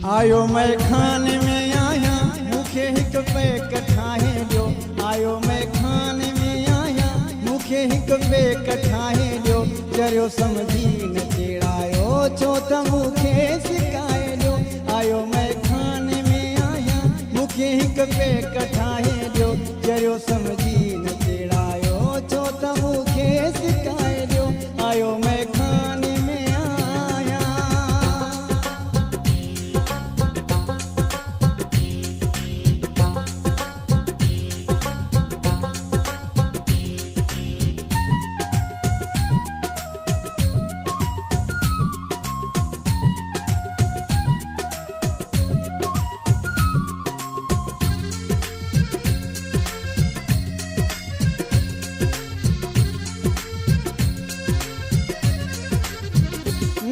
आयो मैं खाने में आया मुखे हिक पैक ठाहे ॾियो। आयो मैं खाने में आया मुखे हिक पैक ठाहे ॾियो। चरियो सम्झी न चेड़ायो छो त मुखे सिकाए ॾियो। आयो मैं खाने में आया मुखे हिक पैक ठाहे ॾियो। चरियो सम्झी न चेड़ायो छो त मुखे सिकाए ॾियो। आयो मैं खाने में आया।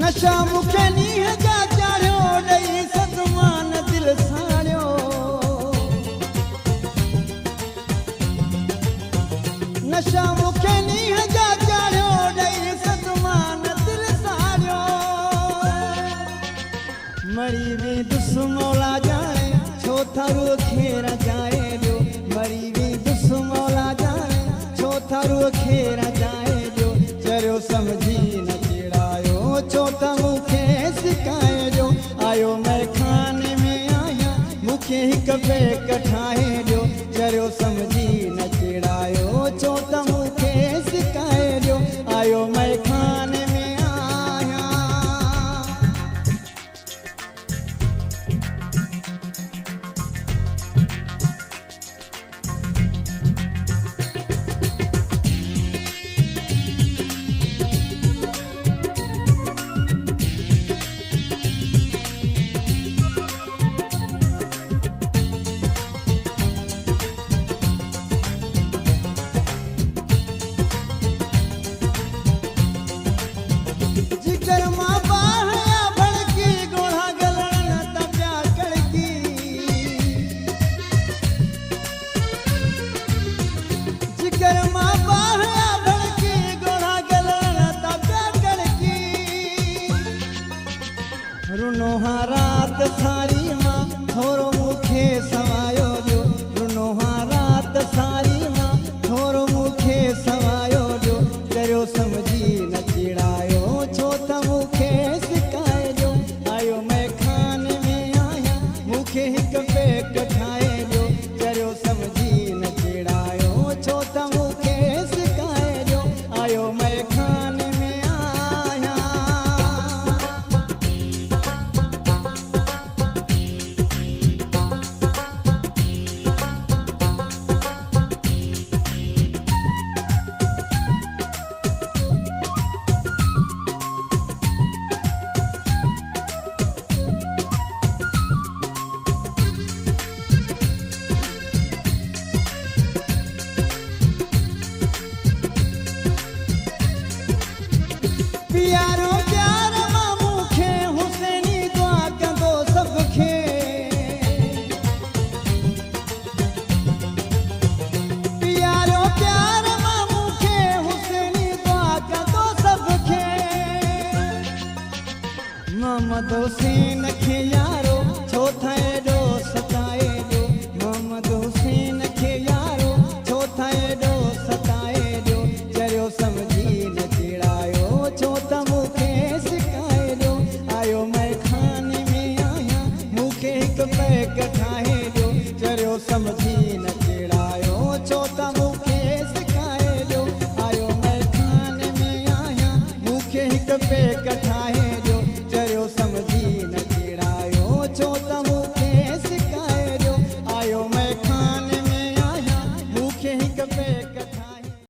नशा मुखे नीह जा चाढ़ियो ॾेई सतमान दिल साड़ियो। नशा मुखे नीह जा चाढ़ियो ॾेई सतमान दिल साड़ियो। मरी वेंदुस मौला जाने छो थारू खेर जाए ॾियो। मरी वेंदुस मौला जाने छो थारू खेर जाए ॾियो। चरियो सम्झी न चेड़ायो छो त मुखे सिकाए ॾियो। आयो मैं खाने में आया मुखे हिक पैक ठाहे ॾियो। चरियो सम्झी न चेड़ायो छो त मुखे सिकाए ॾियो। आयो मैं खाने में आया। जिगर मां बाहया भड़की गोढ़ा गलण त प्या कड़की। जिगर मां बाहया भड़की गोढ़ा गलण त प्या कड़की। रुनो हा रात सारी मां थोरो मुखे सवायो ॾियो। रुनो हा रात सारी मां थोरो मुखे सवायो ॾियो। चरियो सम्झी न चेड़ायो छो त मुखे सिकाए ॾियो। आयो मैं खाने में आया मुखे हिक पैक ठाहे ॾियो। चरियो सम्झी न चेड़ायो छो त मुखे सिकाए ॾियो। आयो मैं खाने में आया। प्यारो प्यार मां मुखे हुसैनी दुआ कंदो सबखे। प्यारो प्यार मां मुखे हुसैनी दुआ कंदो सबखे। मोहम्मद हुसैन खे यारो छो था एॾो सताए ॾियो। मोहम्मद हुसैन खे यारो छो था एॾो सताए ॾियो। चरियो सम्झी न चेड़ायो छो त मुखे सिकाए ॾियो। आयो मैं खाने में आया मुखे हिक पैक ठाहे ॾियो। चरियो सम्झी न चेड़ायो छो त मुखे सिकाए ॾियो। आयो मैं खाने में आया मुखे हिक पैक ठाहे